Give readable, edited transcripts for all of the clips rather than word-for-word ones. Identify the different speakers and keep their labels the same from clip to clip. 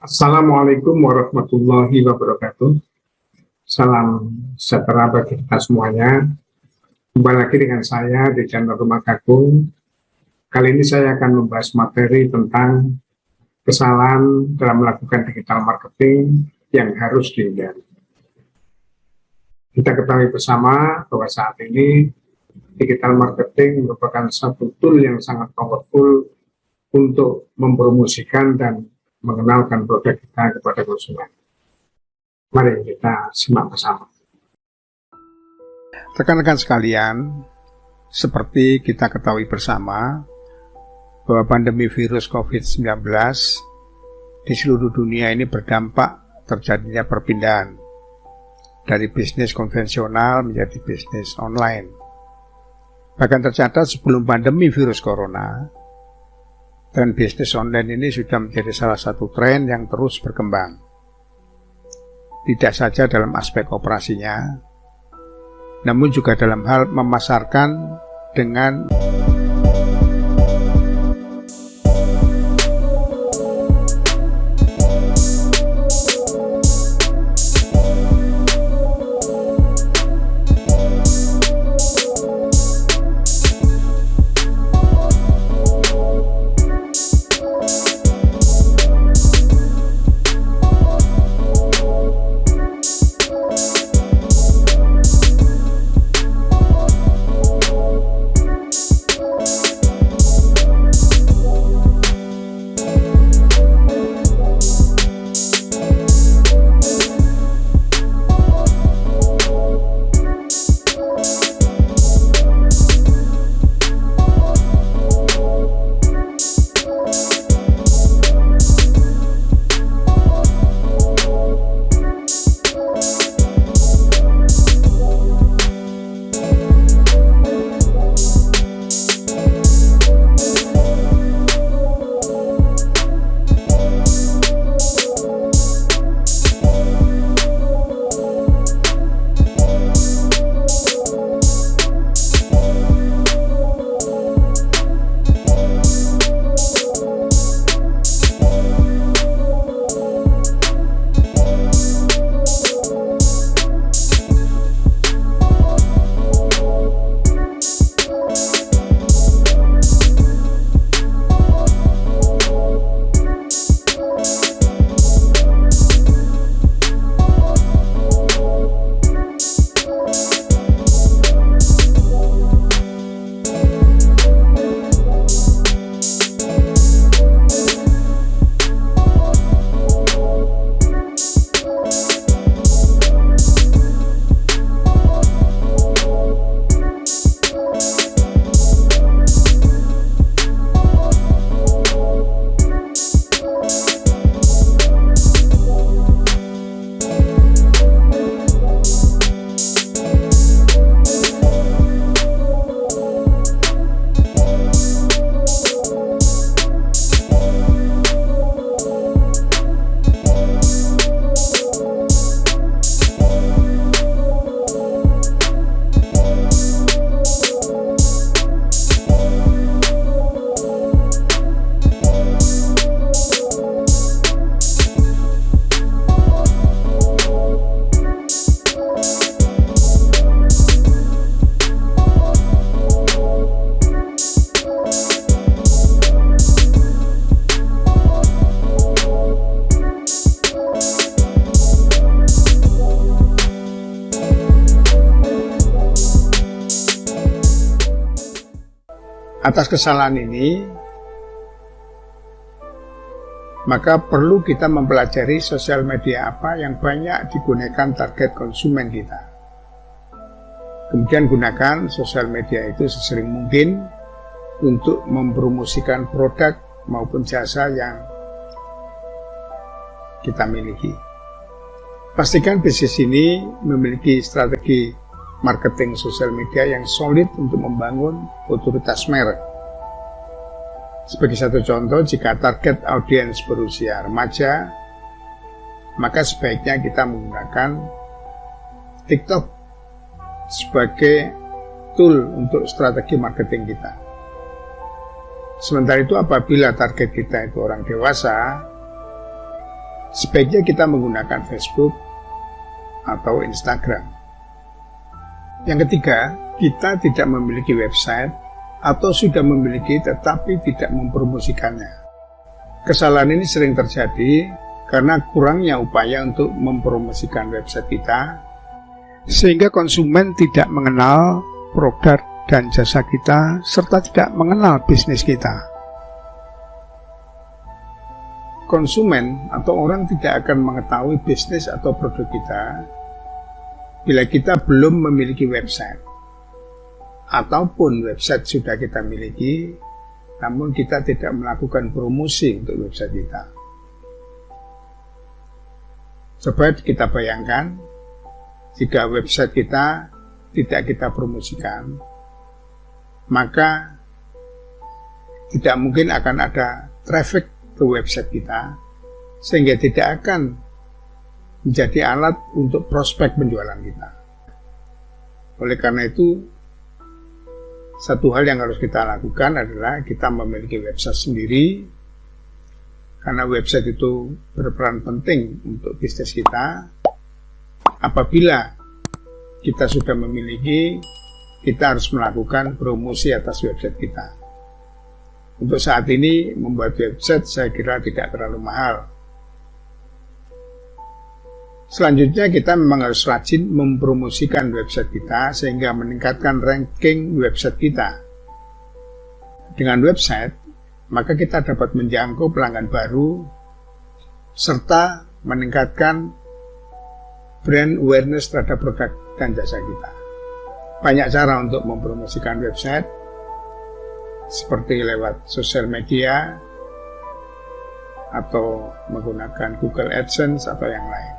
Speaker 1: Assalamualaikum warahmatullahi wabarakatuh. Salam sejahtera bagi kita semuanya. Kembali lagi dengan saya di channel Rumah Gagung. Kali ini saya akan membahas materi tentang kesalahan dalam melakukan digital marketing yang harus dihindari. Kita ketahui bersama bahwa saat ini digital marketing merupakan satu tool yang sangat powerful untuk mempromosikan dan mengenalkan produk kita kepada konsumen. Mari kita simak bersama.
Speaker 2: Rekan-rekan sekalian, seperti kita ketahui bersama bahwa pandemi virus COVID-19 di seluruh dunia ini berdampak terjadinya perpindahan dari bisnis konvensional menjadi bisnis online. Bahkan tercatat sebelum pandemi virus corona, tren bisnis online ini sudah menjadi salah satu tren yang terus berkembang. Tidak saja dalam aspek operasinya, namun juga dalam hal memasarkan dengan atas kesalahan ini, maka perlu kita mempelajari sosial media apa yang banyak digunakan target konsumen kita. Kemudian gunakan sosial media itu sesering mungkin untuk mempromosikan produk maupun jasa yang kita miliki. Pastikan bisnis ini memiliki strategi marketing sosial media yang solid untuk membangun otoritas merek. Sebagai satu contoh, jika target audiens berusia remaja, maka sebaiknya kita menggunakan TikTok sebagai tool untuk strategi marketing kita. Sementara itu apabila target kita itu orang dewasa, sebaiknya kita menggunakan Facebook atau Instagram. Yang ketiga, kita tidak memiliki website atau sudah memiliki tetapi tidak mempromosikannya. Kesalahan ini sering terjadi karena kurangnya upaya untuk mempromosikan website kita, sehingga konsumen tidak mengenal produk dan jasa kita serta tidak mengenal bisnis kita. Konsumen atau orang tidak akan mengetahui bisnis atau produk kita bila kita belum memiliki website, ataupun website sudah kita miliki namun kita tidak melakukan promosi untuk website kita. Coba kita bayangkan jika website kita tidak kita promosikan, maka tidak mungkin akan ada traffic ke website kita, sehingga tidak akan menjadi alat untuk prospek penjualan kita. Oleh karena itu, satu hal yang harus kita lakukan adalah kita memiliki website sendiri, karena website itu berperan penting untuk bisnis kita. Apabila kita sudah memiliki, kita harus melakukan promosi atas website kita. Untuk saat ini, membuat website saya kira tidak terlalu mahal. Selanjutnya kita memang harus rajin mempromosikan website kita sehingga meningkatkan ranking website kita. Dengan website, maka kita dapat menjangkau pelanggan baru serta meningkatkan brand awareness terhadap produk dan jasa kita. Banyak cara untuk mempromosikan website, seperti lewat sosial media atau menggunakan Google AdSense atau yang lain.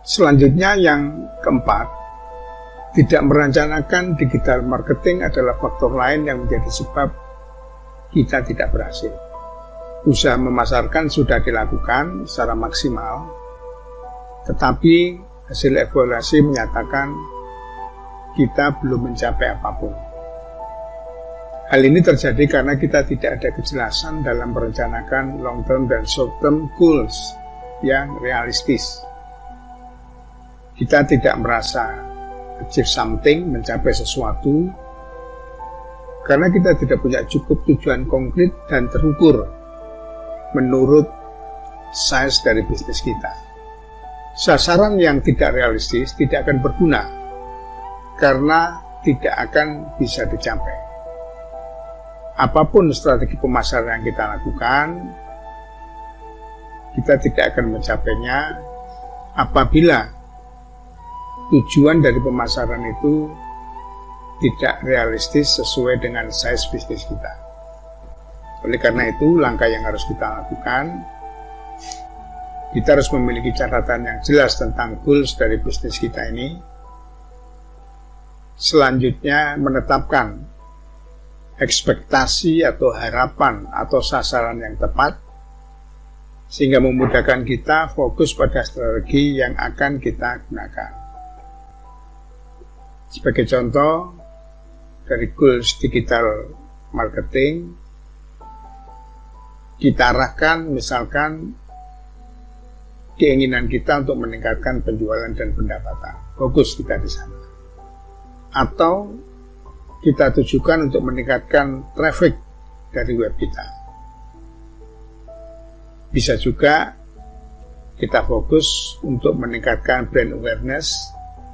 Speaker 2: Selanjutnya yang keempat, tidak merencanakan digital marketing adalah faktor lain yang menjadi sebab kita tidak berhasil. Usaha memasarkan sudah dilakukan secara maksimal, tetapi hasil evaluasi menyatakan kita belum mencapai apapun. Hal ini terjadi karena kita tidak ada kejelasan dalam merencanakan long term dan short term goals yang realistis. Kita tidak merasa achieve something, mencapai sesuatu, karena kita tidak punya cukup tujuan konkret dan terukur menurut size dari bisnis kita. Sasaran yang tidak realistis tidak akan berguna, karena tidak akan bisa dicapai. Apapun strategi pemasaran yang kita lakukan, kita tidak akan mencapainya apabila tujuan dari pemasaran itu tidak realistis sesuai dengan size bisnis kita. Oleh karena itu, langkah yang harus kita lakukan, kita harus memiliki catatan yang jelas tentang goals dari bisnis kita ini. Selanjutnya, menetapkan ekspektasi atau harapan atau sasaran yang tepat, sehingga memudahkan kita fokus pada strategi yang akan kita gunakan. Sebagai contoh, dari goals digital marketing, kita arahkan misalkan keinginan kita untuk meningkatkan penjualan dan pendapatan. Fokus kita di sana. Atau kita tujukan untuk meningkatkan traffic dari web kita. Bisa juga kita fokus untuk meningkatkan brand awareness,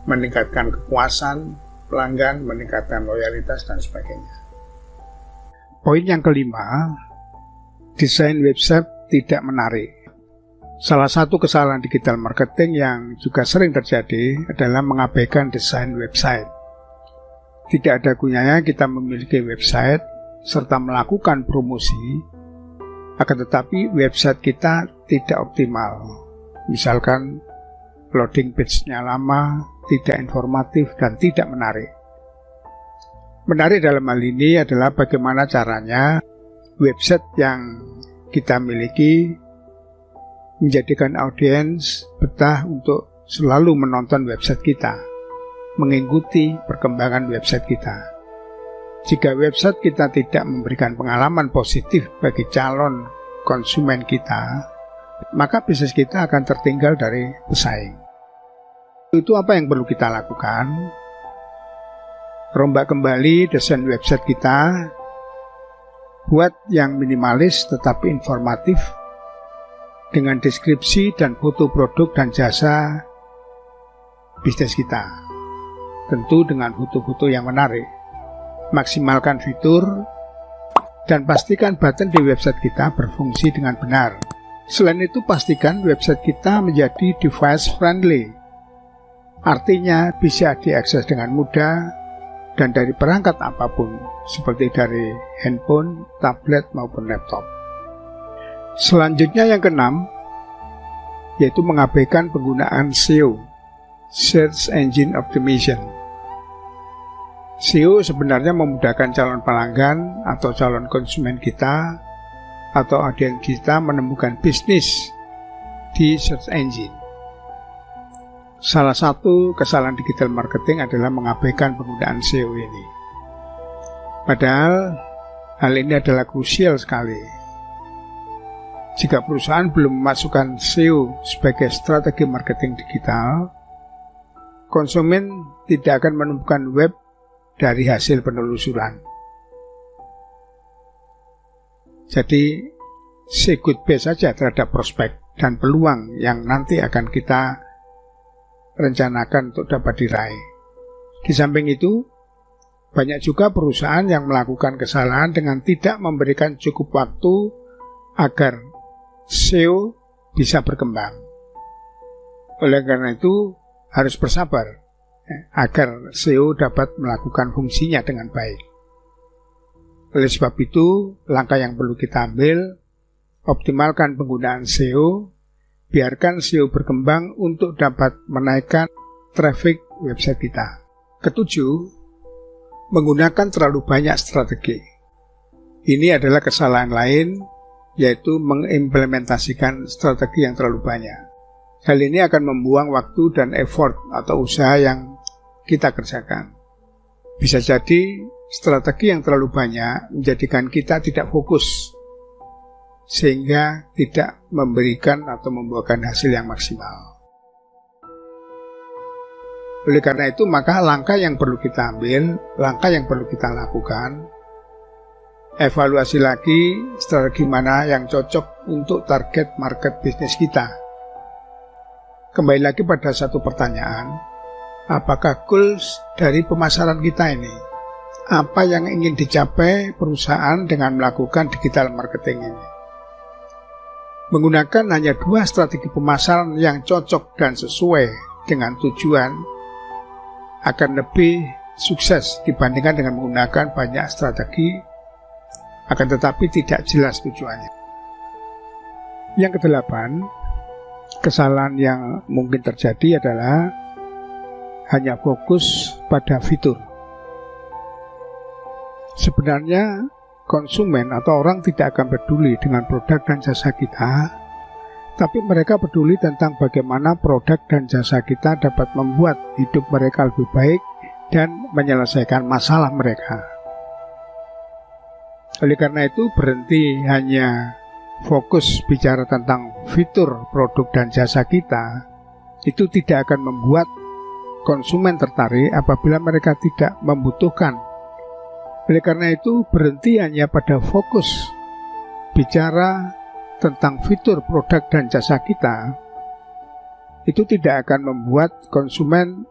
Speaker 2: meningkatkan kepuasan pelanggan, meningkatkan loyalitas, dan sebagainya. Poin yang kelima, desain website tidak menarik. Salah satu kesalahan digital marketing yang juga sering terjadi adalah mengabaikan desain website. Tidak ada gunanya kita memiliki website serta melakukan promosi, akan tetapi website kita tidak optimal. Misalkan loading page-nya lama, tidak informatif, dan tidak menarik. Menarik dalam hal ini adalah bagaimana caranya website yang kita miliki menjadikan audiens betah untuk selalu menonton website kita, mengikuti perkembangan website kita. Jika website kita tidak memberikan pengalaman positif bagi calon konsumen kita, maka bisnis kita akan tertinggal dari pesaing. Itu apa yang perlu kita lakukan? Rombak kembali desain website kita, buat yang minimalis tetapi informatif, dengan deskripsi dan foto produk dan jasa bisnis kita. Tentu dengan foto-foto yang menarik. Maksimalkan fitur dan pastikan button di website kita berfungsi dengan benar. Selain itu, pastikan website kita menjadi device friendly. Artinya bisa diakses dengan mudah dan dari perangkat apapun, seperti dari handphone, tablet maupun laptop. Selanjutnya yang keenam, yaitu mengabaikan penggunaan SEO, Search Engine Optimization. SEO sebenarnya memudahkan calon pelanggan atau calon konsumen kita atau audiens kita menemukan bisnis di search engine. Salah satu kesalahan digital marketing adalah mengabaikan penggunaan SEO ini. Padahal hal ini adalah krusial sekali. Jika perusahaan belum memasukkan SEO sebagai strategi marketing digital, konsumen tidak akan menemukan web dari hasil penelusuran. Jadi, say goodbye saja terhadap prospek dan peluang yang nanti akan kita rencanakan untuk dapat diraih. Di samping itu, banyak juga perusahaan yang melakukan kesalahan dengan tidak memberikan cukup waktu agar SEO bisa berkembang. Oleh karena itu, harus bersabar agar SEO dapat melakukan fungsinya dengan baik. Oleh sebab itu, langkah yang perlu kita ambil, optimalkan penggunaan SEO, biarkan SEO berkembang untuk dapat menaikkan traffic website kita. Ketujuh, menggunakan terlalu banyak strategi. Ini adalah kesalahan lain, yaitu mengimplementasikan strategi yang terlalu banyak. Hal ini akan membuang waktu dan effort atau usaha yang kita kerjakan. Bisa jadi strategi yang terlalu banyak menjadikan kita tidak fokus, sehingga tidak memberikan atau membuahkan hasil yang maksimal. Oleh karena itu, maka langkah yang perlu kita ambil, langkah yang perlu kita lakukan, evaluasi lagi strategi mana yang cocok untuk target market bisnis kita. Kembali lagi pada satu pertanyaan, apakah goals dari pemasaran kita ini? Apa yang ingin dicapai perusahaan dengan melakukan digital marketing ini? Menggunakan hanya 2 strategi pemasaran yang cocok dan sesuai dengan tujuan akan lebih sukses dibandingkan dengan menggunakan banyak strategi, akan tetapi tidak jelas tujuannya. Yang kedelapan, kesalahan yang mungkin terjadi adalah hanya fokus pada fitur. Sebenarnya konsumen atau orang tidak akan peduli dengan produk dan jasa kita, tapi mereka peduli tentang bagaimana produk dan jasa kita dapat membuat hidup mereka lebih baik dan menyelesaikan masalah mereka. Oleh karena itu, berhenti hanya fokus bicara tentang fitur produk dan jasa kita, itu tidak akan membuat konsumen tertarik apabila mereka tidak membutuhkan. Oleh karena itu, berhenti hanya pada fokus bicara tentang fitur produk dan jasa kita, itu tidak akan membuat konsumen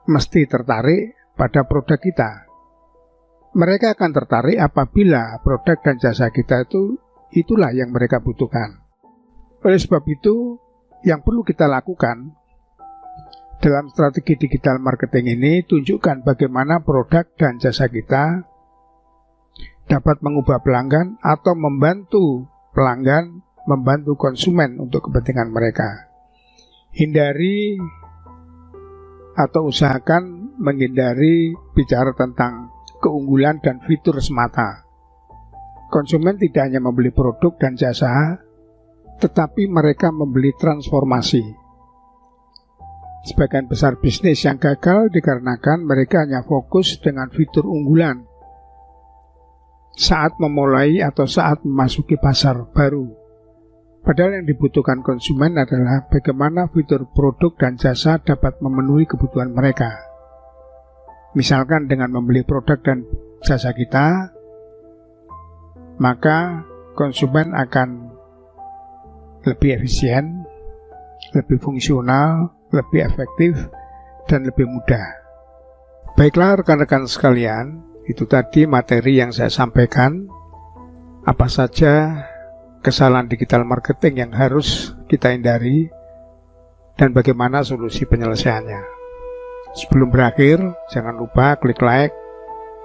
Speaker 2: mesti tertarik pada produk kita. Mereka akan tertarik apabila produk dan jasa kita itulah yang mereka butuhkan. Oleh sebab itu, yang perlu kita lakukan dalam strategi digital marketing ini, tunjukkan bagaimana produk dan jasa kita dapat mengubah pelanggan atau membantu pelanggan, membantu konsumen untuk kepentingan mereka. Hindari atau usahakan menghindari bicara tentang keunggulan dan fitur semata. Konsumen tidak hanya membeli produk dan jasa, tetapi mereka membeli transformasi. Sebagian besar bisnis yang gagal dikarenakan mereka hanya fokus dengan fitur unggulan saat memulai atau saat memasuki pasar baru. Padahal yang dibutuhkan konsumen adalah bagaimana fitur produk dan jasa dapat memenuhi kebutuhan mereka. Misalkan dengan membeli produk dan jasa kita, maka konsumen akan lebih efisien, lebih fungsional, lebih efektif, dan lebih mudah. Baiklah rekan-rekan sekalian, itu tadi materi yang saya sampaikan. Apa saja kesalahan digital marketing yang harus kita hindari dan bagaimana solusi penyelesaiannya. Sebelum berakhir, jangan lupa klik like,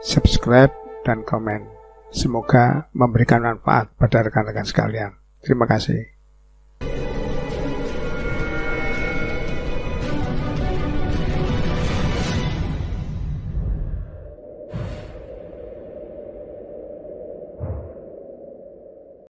Speaker 2: subscribe, dan komen. Semoga memberikan manfaat pada rekan-rekan sekalian. Terima kasih.